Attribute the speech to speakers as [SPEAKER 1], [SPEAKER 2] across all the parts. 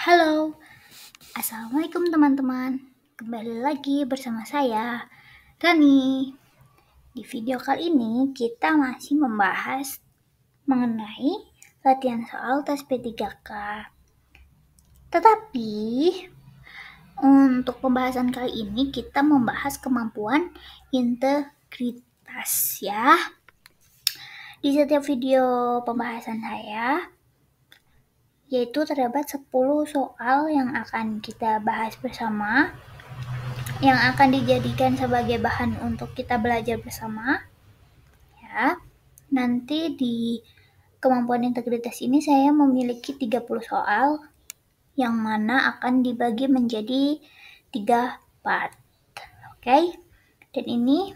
[SPEAKER 1] Halo, Assalamualaikum teman-teman. Kembali lagi bersama saya, Rani. Di video kali ini kita masih membahas mengenai latihan soal tes P3K. Tetapi untuk pembahasan kali ini kita membahas kemampuan integritas ya. Di setiap video pembahasan saya yaitu terdapat 10 soal yang akan kita bahas bersama, yang akan dijadikan sebagai bahan untuk kita belajar bersama. Ya, nanti di kemampuan integritas ini saya memiliki 30 soal yang mana akan dibagi menjadi 3 part. Oke. Dan ini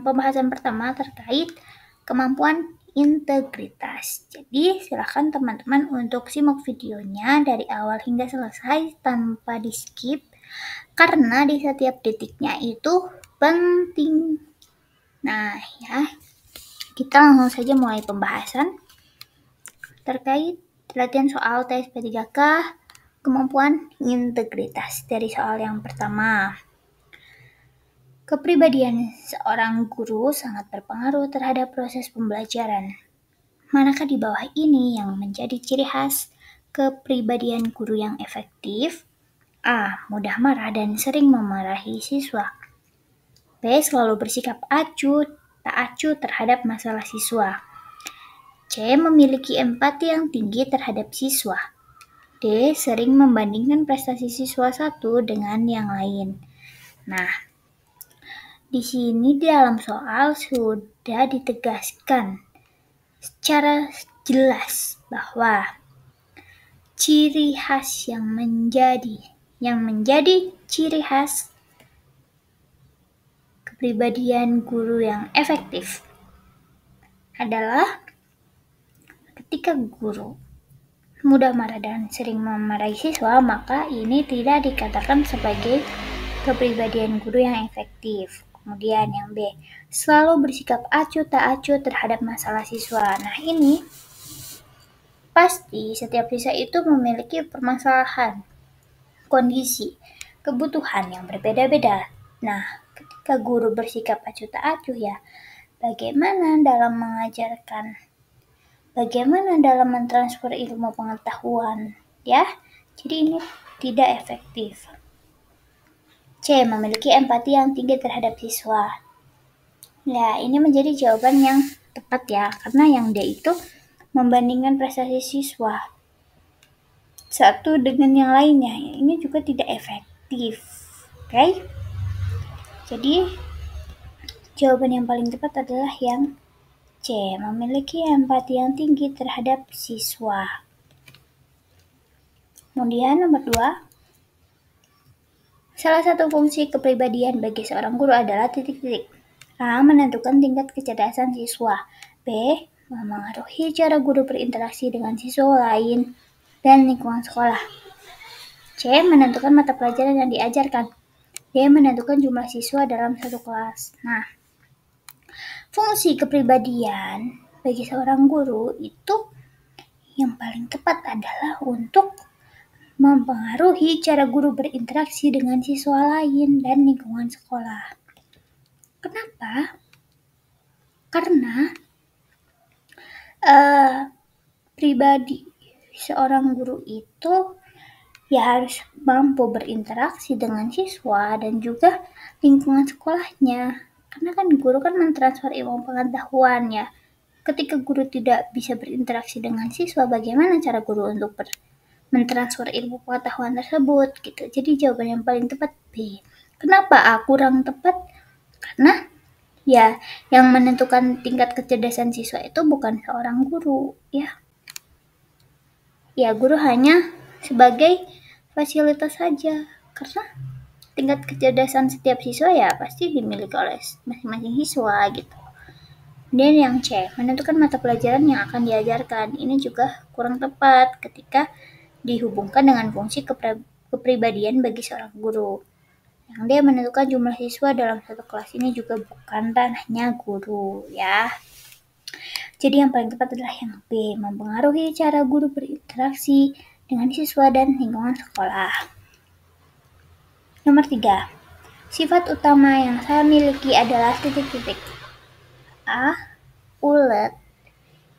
[SPEAKER 1] pembahasan pertama terkait kemampuan integritas. Jadi silakan teman-teman untuk simak videonya dari awal hingga selesai tanpa di skip, karena di setiap detiknya itu penting. Nah ya, kita langsung saja mulai pembahasan terkait latihan soal tes P3K kemampuan integritas. Dari soal yang pertama, kepribadian seorang guru sangat berpengaruh terhadap proses pembelajaran. Manakah di bawah ini yang menjadi ciri khas kepribadian guru yang efektif? A. Mudah marah dan sering memarahi siswa. B. Selalu bersikap tak acuh terhadap masalah siswa. C. Memiliki empati yang tinggi terhadap siswa. D. Sering membandingkan prestasi siswa satu dengan yang lain. Nah, di sini di dalam soal sudah ditegaskan secara jelas bahwa ciri khas yang menjadi ciri khas kepribadian guru yang efektif adalah ketika guru mudah marah dan sering memarahi siswa, maka ini tidak dikatakan sebagai kepribadian guru yang efektif. Kemudian yang B, selalu bersikap acuh tak acuh terhadap masalah siswa. Nah ini pasti setiap siswa itu memiliki permasalahan, kondisi, kebutuhan yang berbeda-beda. Nah, ketika guru bersikap acuh tak acuh ya, bagaimana dalam mengajarkan, bagaimana dalam mentransfer ilmu pengetahuan ya. Jadi ini tidak efektif. C. Memiliki empati yang tinggi terhadap siswa. Ya, ini menjadi jawaban yang tepat ya, karena yang D itu membandingkan prestasi siswa satu dengan yang lainnya. Ini juga tidak efektif. Oke? Jadi, jawaban yang paling tepat adalah yang C. Memiliki empati yang tinggi terhadap siswa. Kemudian nomor 2. Salah satu fungsi kepribadian bagi seorang guru adalah titik-titik. A. Menentukan tingkat kecerdasan siswa. B. Memengaruhi cara guru berinteraksi dengan siswa lain dan lingkungan sekolah. C. Menentukan mata pelajaran yang diajarkan. D. Menentukan jumlah siswa dalam satu kelas. Nah, fungsi kepribadian bagi seorang guru itu yang paling tepat adalah untuk mempengaruhi cara guru berinteraksi dengan siswa lain dan lingkungan sekolah. Kenapa? Karena pribadi seorang guru itu ya harus mampu berinteraksi dengan siswa dan juga lingkungan sekolahnya. Karena kan guru kan mentransfer ilmu pengetahuan ya. Ketika guru tidak bisa berinteraksi dengan siswa, bagaimana cara guru untuk mentransfer ilmu pengetahuan tersebut gitu. Jadi jawaban yang paling tepat B. Kenapa A kurang tepat? Karena ya yang menentukan tingkat kecerdasan siswa itu bukan seorang guru ya. Ya guru hanya sebagai fasilitas saja, karena tingkat kecerdasan setiap siswa ya pasti dimiliki oleh masing-masing siswa gitu. Dan yang C, menentukan mata pelajaran yang akan diajarkan. Ini juga kurang tepat ketika dihubungkan dengan fungsi kepribadian bagi seorang guru. Yang dia menentukan jumlah siswa dalam satu kelas ini juga bukan ranahnya guru ya. Jadi yang paling tepat adalah yang B, mempengaruhi cara guru berinteraksi dengan siswa dan lingkungan sekolah. Nomor 3. Sifat utama yang saya miliki adalah titik-titik. A. Ulet.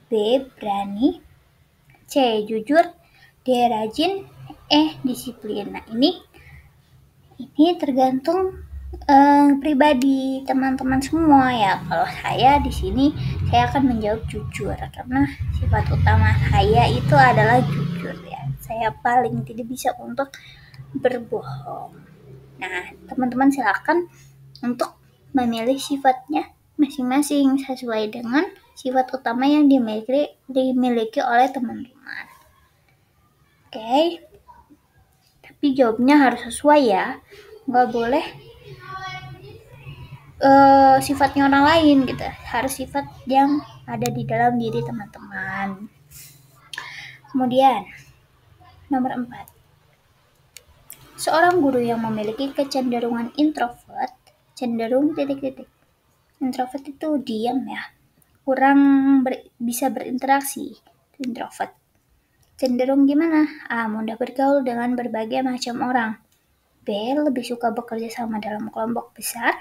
[SPEAKER 1] B. Berani. C. Jujur. D. Rajin. E. Disiplin. Nah, ini tergantung pribadi teman-teman semua ya. Kalau saya di sini saya akan menjawab jujur karena sifat utama saya itu adalah jujur ya. Saya paling tidak bisa untuk berbohong. Nah, teman-teman silakan untuk memilih sifatnya masing-masing sesuai dengan sifat utama yang dimiliki oleh teman-teman. Oke. Tapi jawabnya harus sesuai ya. Nggak boleh sifatnya orang lain gitu. Harus sifat yang ada di dalam diri teman-teman. Kemudian, nomor 4. Seorang guru yang memiliki kecenderungan introvert cenderung introvert itu diam ya, kurang bisa berinteraksi. Introvert cenderung gimana? A. Mudah bergaul dengan berbagai macam orang. B. Lebih suka bekerja sama dalam kelompok besar.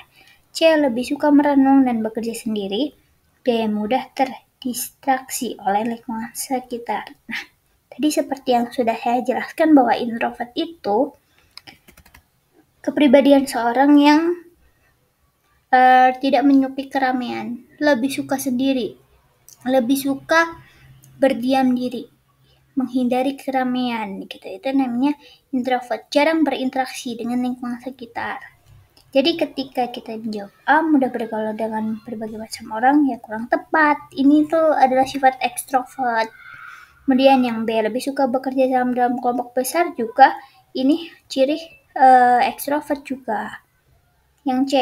[SPEAKER 1] C. Lebih suka merenung dan bekerja sendiri. D. Mudah terdistraksi oleh lingkungan sekitar. Nah, tadi seperti yang sudah saya jelaskan bahwa introvert itu kepribadian seorang yang tidak menyukai keramaian, lebih suka sendiri, lebih suka berdiam diri, menghindari keramaian gitu. Itu namanya introvert, jarang berinteraksi dengan lingkungan sekitar. Jadi ketika kita menjawab A, mudah bergaul dengan berbagai macam orang, ya kurang tepat. Ini tuh adalah sifat ekstrovert. Kemudian yang B, lebih suka bekerja dalam kelompok besar juga, ini ciri ekstrovert juga. Yang C,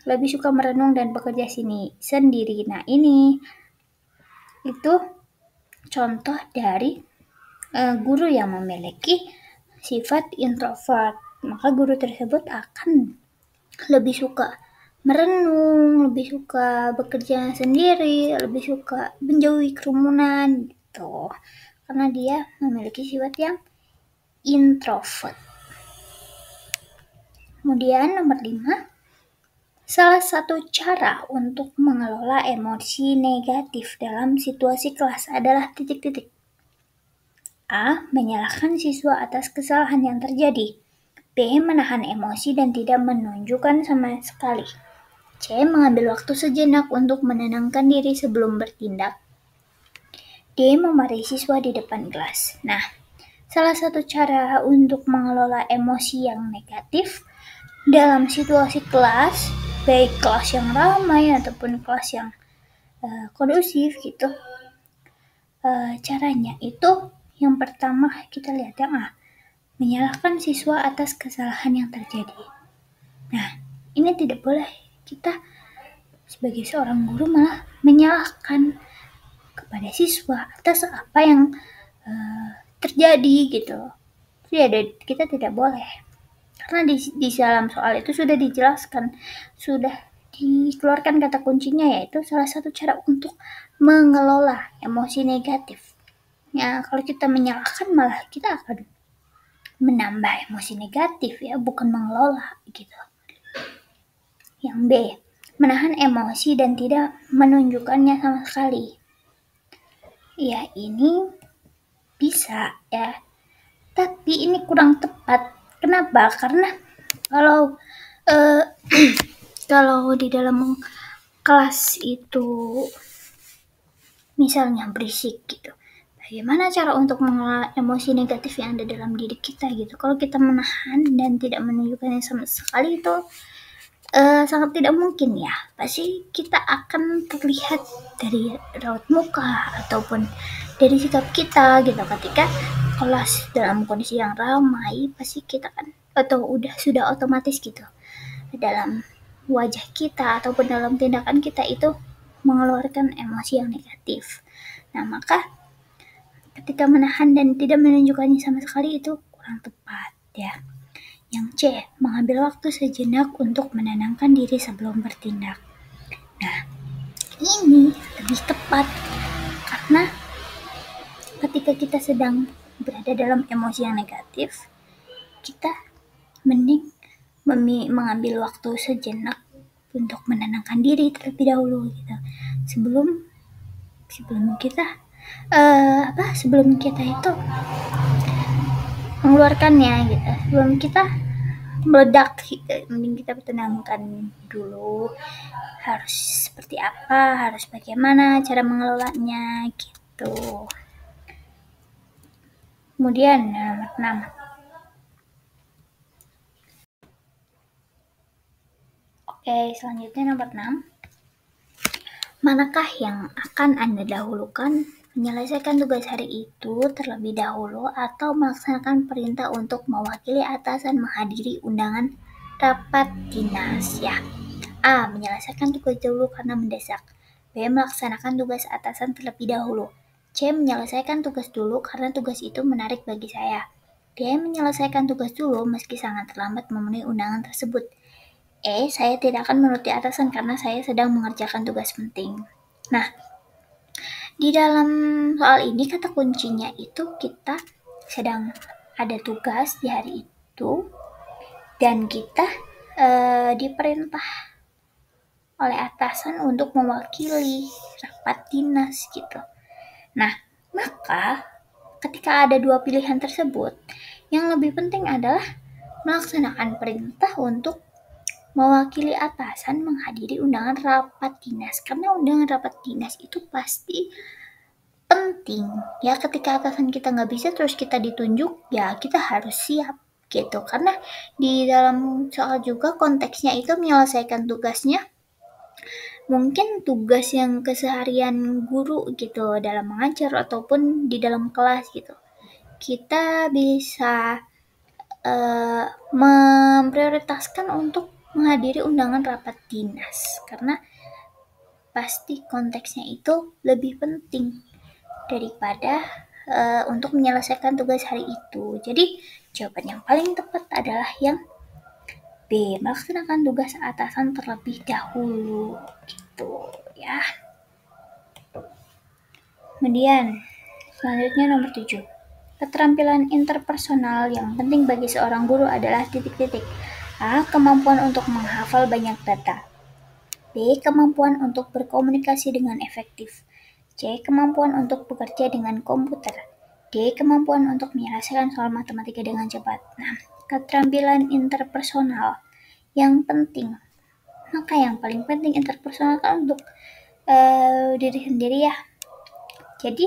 [SPEAKER 1] lebih suka merenung dan bekerja sendiri. Nah, ini itu contoh dari guru yang memiliki sifat introvert. Maka guru tersebut akan lebih suka merenung, lebih suka bekerja sendiri, lebih suka menjauhi kerumunan gitu. Karena dia memiliki sifat yang introvert. Kemudian nomor 5, salah satu cara untuk mengelola emosi negatif dalam situasi kelas adalah A. Menyalahkan siswa atas kesalahan yang terjadi. B. Menahan emosi dan tidak menunjukkan sama sekali. C. Mengambil waktu sejenak untuk menenangkan diri sebelum bertindak. D. Memarahi siswa di depan kelas. Nah, salah satu cara untuk mengelola emosi yang negatif dalam situasi kelas, baik kelas yang ramai ataupun kelas yang kondusif gitu, caranya itu yang pertama kita lihat yang A, menyalahkan siswa atas kesalahan yang terjadi. Nah, ini tidak boleh kita sebagai seorang guru malah menyalahkan kepada siswa atas apa yang terjadi gitu. Kita tidak boleh. Karena di dalam soal itu sudah dijelaskan, sudah dikeluarkan kata kuncinya, yaitu salah satu cara untuk mengelola emosi negatif. Ya, kalau kita menyalahkan malah kita akan menambah emosi negatif ya, bukan mengelola gitu. Yang B, menahan emosi dan tidak menunjukkannya sama sekali. Ya, ini bisa ya, tapi ini kurang tepat. Kenapa? Karena kalau kalau di dalam kelas itu misalnya berisik gitu, bagaimana cara untuk mengelola emosi negatif yang ada dalam diri kita gitu? Kalau kita menahan dan tidak menunjukkannya sama sekali, itu sangat tidak mungkin ya. Pasti kita akan terlihat dari raut muka ataupun dari sikap kita gitu. Ketika kelas dalam kondisi yang ramai, pasti kita kan sudah otomatis gitu dalam wajah kita ataupun dalam tindakan kita itu mengeluarkan emosi yang negatif. Nah, maka ketika menahan dan tidak menunjukkannya sama sekali itu kurang tepat ya. Yang C, mengambil waktu sejenak untuk menenangkan diri sebelum bertindak. Nah, ini lebih tepat karena ketika kita sedang berada dalam emosi yang negatif, kita mending mengambil waktu sejenak untuk menenangkan diri terlebih dahulu gitu. Sebelum kita itu mengeluarkannya gitu. Sebelum kita meledak gitu. Mending kita tenangkan dulu. Harus seperti apa, harus bagaimana cara mengelolanya gitu. Kemudian nomor 6. Oke, selanjutnya nomor 6. Manakah yang akan Anda dahulukan? Menyelesaikan tugas hari itu terlebih dahulu atau melaksanakan perintah untuk mewakili atasan menghadiri undangan rapat dinas ya. A. Menyelesaikan tugas dahulu karena mendesak. B. Melaksanakan tugas atasan terlebih dahulu. C. Menyelesaikan tugas dulu karena tugas itu menarik bagi saya. D. Menyelesaikan tugas dulu meski sangat terlambat memenuhi undangan tersebut. E. Saya tidak akan menuruti atasan karena saya sedang mengerjakan tugas penting. Nah, di dalam soal ini kata kuncinya itu kita sedang ada tugas di hari itu dan kita diperintah oleh atasan untuk mewakili rapat dinas gitu. Nah, maka ketika ada dua pilihan tersebut, yang lebih penting adalah melaksanakan perintah untuk mewakili atasan menghadiri undangan rapat dinas. Karena undangan rapat dinas itu pasti penting. Ya, ketika atasan kita nggak bisa terus kita ditunjuk, ya kita harus siap gitu. Karena di dalam soal juga konteksnya itu menyelesaikan tugasnya mungkin tugas yang keseharian guru gitu dalam mengajar ataupun di dalam kelas gitu. Kita bisa memprioritaskan untuk menghadiri undangan rapat dinas karena pasti konteksnya itu lebih penting daripada untuk menyelesaikan tugas hari itu. Jadi jawaban yang paling tepat adalah yang B. Melaksanakan tugas atasan terlebih dahulu gitu ya. Kemudian selanjutnya nomor 7. Keterampilan interpersonal yang penting bagi seorang guru adalah titik-titik. A. Kemampuan untuk menghafal banyak data. B. Kemampuan untuk berkomunikasi dengan efektif. C. Kemampuan untuk bekerja dengan komputer. D. Kemampuan untuk menyelesaikan soal matematika dengan cepat. Nah, keterampilan interpersonal yang penting. Maka yang paling penting interpersonal kan untuk diri sendiri ya. Jadi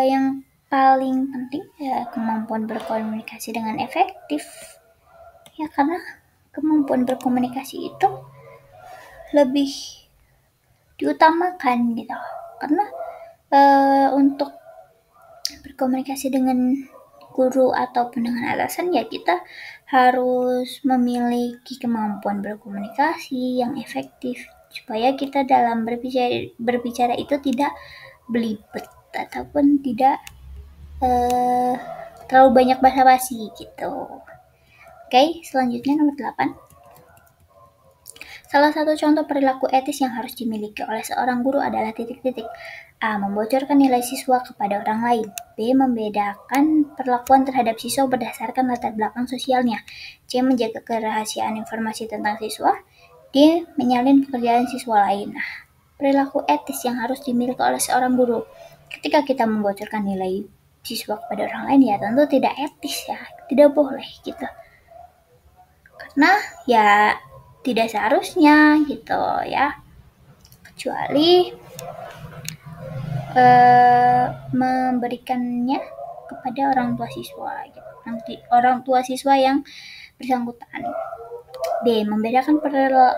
[SPEAKER 1] yang paling penting ya kemampuan berkomunikasi dengan efektif. Ya karena kemampuan berkomunikasi itu lebih diutamakan gitu. Karena untuk berkomunikasi dengan guru ataupun dengan atasan ya kita harus memiliki kemampuan berkomunikasi yang efektif supaya kita dalam berbicara itu tidak belibet ataupun tidak terlalu banyak basa-basi gitu. Oke, selanjutnya nomor 8. Salah satu contoh perilaku etis yang harus dimiliki oleh seorang guru adalah titik-titik. A. Membocorkan nilai siswa kepada orang lain. B. Membedakan perlakuan terhadap siswa berdasarkan latar belakang sosialnya. C. Menjaga kerahasiaan informasi tentang siswa. D. Menyalin pekerjaan siswa lain. Nah, perilaku etis yang harus dimiliki oleh seorang guru. Ketika kita membocorkan nilai siswa kepada orang lain ya tentu tidak etis ya. Tidak boleh gitu. Karena ya tidak seharusnya gitu ya, kecuali memberikannya kepada orang tua siswa gitu. Nanti orang tua siswa yang bersangkutan. B. Membedakan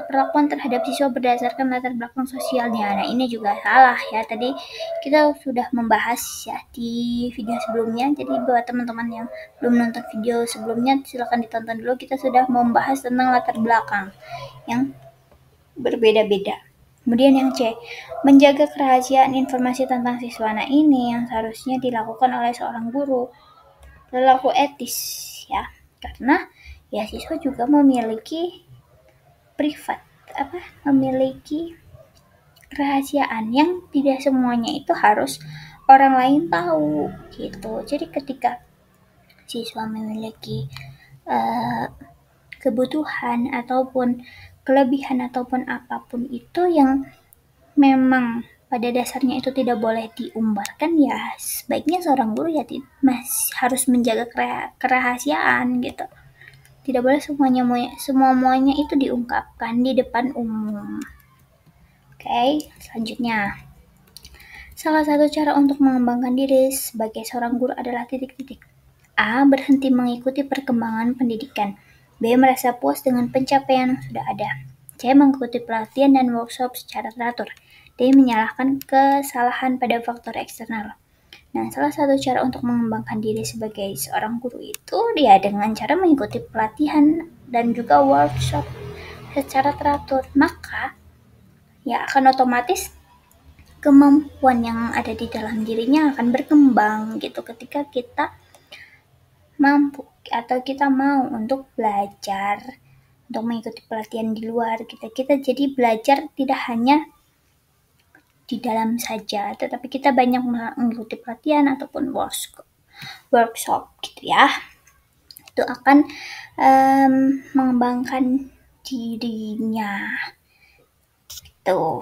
[SPEAKER 1] perlakuan terhadap siswa berdasarkan latar belakang sosialnya. Nah ini juga salah ya. Tadi kita sudah membahas ya di video sebelumnya. Jadi buat teman-teman yang belum nonton video sebelumnya silakan ditonton dulu. Kita sudah membahas tentang latar belakang yang berbeda-beda. Kemudian yang C. Menjaga kerahasiaan informasi tentang siswa. Nah ini yang seharusnya dilakukan oleh seorang guru. Perilaku etis ya. Karena ya siswa juga memiliki memiliki kerahasiaan yang tidak semuanya itu harus orang lain tahu gitu. Jadi ketika siswa memiliki kebutuhan ataupun kelebihan ataupun apapun itu yang memang pada dasarnya itu tidak boleh diumbarkan, ya sebaiknya seorang guru ya masih harus menjaga kerahasiaan gitu. Tidak boleh semuanya itu diungkapkan di depan umum. Oke, selanjutnya. Salah satu cara untuk mengembangkan diri sebagai seorang guru adalah titik-titik. A. Berhenti mengikuti perkembangan pendidikan. B. Merasa puas dengan pencapaian yang sudah ada. C. Mengikuti pelatihan dan workshop secara teratur. D. Menyalahkan kesalahan pada faktor eksternal. Nah, salah satu cara untuk mengembangkan diri sebagai seorang guru itu dia dengan cara mengikuti pelatihan dan juga workshop secara teratur. Maka ya akan otomatis kemampuan yang ada di dalam dirinya akan berkembang gitu ketika kita mampu atau kita mau untuk belajar, untuk mengikuti pelatihan di luar kita jadi belajar tidak hanya di dalam saja, tetapi kita banyak mengikuti pelatihan ataupun workshop gitu ya. Itu akan mengembangkan dirinya. Tuh.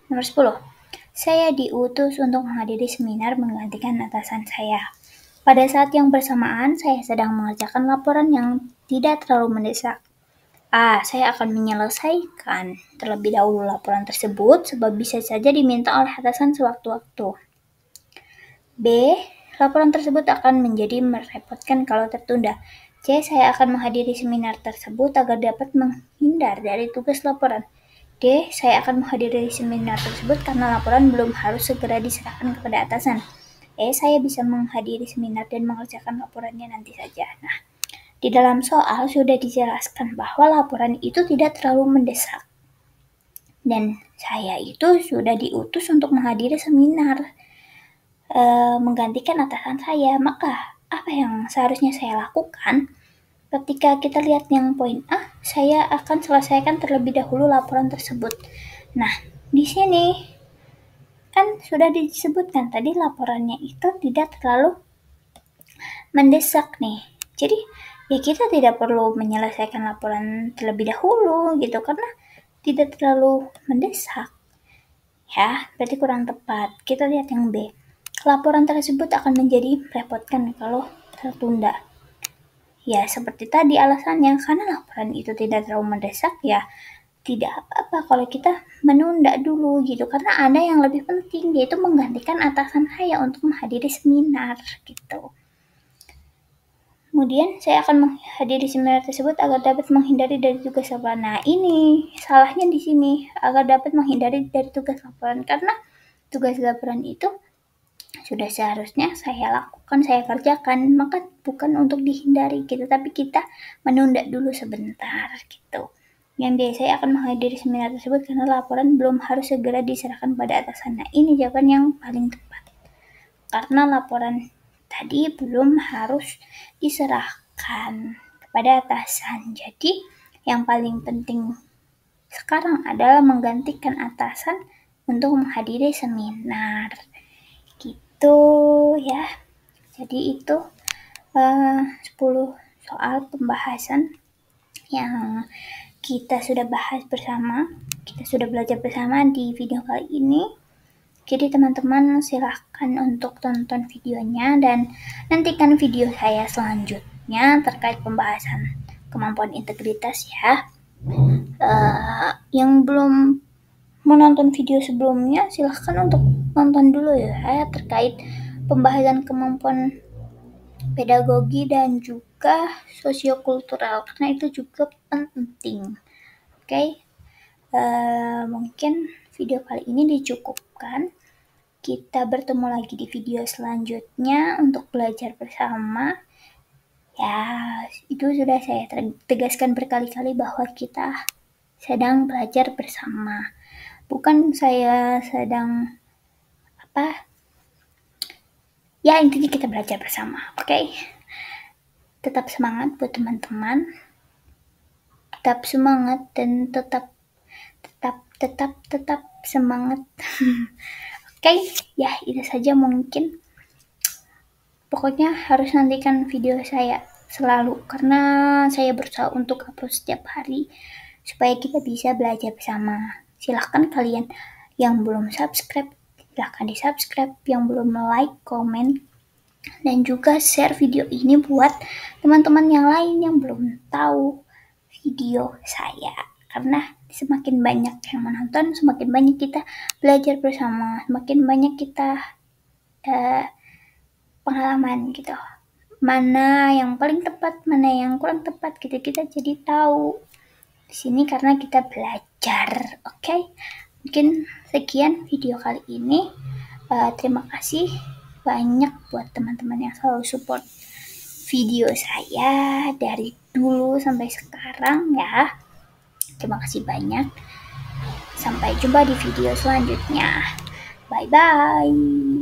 [SPEAKER 1] Nomor 10. Saya diutus untuk menghadiri seminar menggantikan atasan saya. Pada saat yang bersamaan, saya sedang mengerjakan laporan yang tidak terlalu mendesak. A. Saya akan menyelesaikan terlebih dahulu laporan tersebut sebab bisa saja diminta oleh atasan sewaktu-waktu. B. Laporan tersebut akan menjadi merepotkan kalau tertunda. C. Saya akan menghadiri seminar tersebut agar dapat menghindar dari tugas laporan. D. Saya akan menghadiri seminar tersebut karena laporan belum harus segera diserahkan kepada atasan. E. Saya bisa menghadiri seminar dan mengerjakan laporannya nanti saja. Nah, di dalam soal sudah dijelaskan bahwa laporan itu tidak terlalu mendesak. Dan saya itu sudah diutus untuk menghadiri seminar menggantikan atasan saya. Maka apa yang seharusnya saya lakukan? Ketika kita lihat yang poin A, saya akan selesaikan terlebih dahulu laporan tersebut. Nah, di sini kan sudah disebutkan tadi laporannya itu tidak terlalu mendesak nih. Jadi, ya kita tidak perlu menyelesaikan laporan terlebih dahulu gitu karena tidak terlalu mendesak. Ya, berarti kurang tepat. Kita lihat yang B. Laporan tersebut akan menjadi merepotkan kalau tertunda. Ya, seperti tadi alasannya, karena laporan itu tidak terlalu mendesak, ya tidak apa-apa kalau kita menunda dulu gitu. Karena ada yang lebih penting, yaitu menggantikan atasan saya untuk menghadiri seminar gitu. Kemudian saya akan menghadiri seminar tersebut agar dapat menghindari dari tugas laporan. Nah, ini salahnya di sini, agar dapat menghindari dari tugas laporan. Karena tugas laporan itu sudah seharusnya saya lakukan, saya kerjakan, maka bukan untuk dihindari gitu, tapi kita menunda dulu sebentar gitu. Yang B, saya akan menghadiri seminar tersebut karena laporan belum harus segera diserahkan pada atasan. Nah, ini jawaban yang paling tepat. Karena laporan tadi belum harus diserahkan kepada atasan. Jadi, yang paling penting sekarang adalah menggantikan atasan untuk menghadiri seminar. Gitu ya. Jadi itu 10 soal pembahasan yang kita sudah bahas bersama, kita sudah belajar bersama di video kali ini. Jadi teman-teman silahkan untuk tonton videonya dan nantikan video saya selanjutnya terkait pembahasan kemampuan integritas ya. Yang belum menonton video sebelumnya silahkan untuk nonton dulu ya terkait pembahasan kemampuan pedagogi dan juga sosiokultural karena itu juga penting. Oke. Mungkin video kali ini dicukupkan. Kita bertemu lagi di video selanjutnya untuk belajar bersama. Ya, itu sudah saya tegaskan berkali-kali bahwa kita sedang belajar bersama. Bukan saya sedang ya intinya kita belajar bersama, oke? Tetap semangat buat teman-teman, tetap semangat dan tetap semangat. Oke, ya itu saja mungkin. Pokoknya harus nantikan video saya selalu, karena saya berusaha untuk upload setiap hari supaya kita bisa belajar bersama. Silahkan kalian yang belum subscribe, silahkan di subscribe, yang belum like, komen, dan juga share video ini buat teman-teman yang lain yang belum tahu video saya. Karena semakin banyak yang menonton, semakin banyak kita belajar bersama, semakin banyak kita pengalaman gitu. Mana yang paling tepat, mana yang kurang tepat gitu, kita jadi tahu di sini karena kita belajar. Oke, mungkin sekian video kali ini. Terima kasih banyak buat teman-teman yang selalu support video saya dari dulu sampai sekarang ya. Terima kasih banyak. Sampai jumpa di video selanjutnya. Bye bye.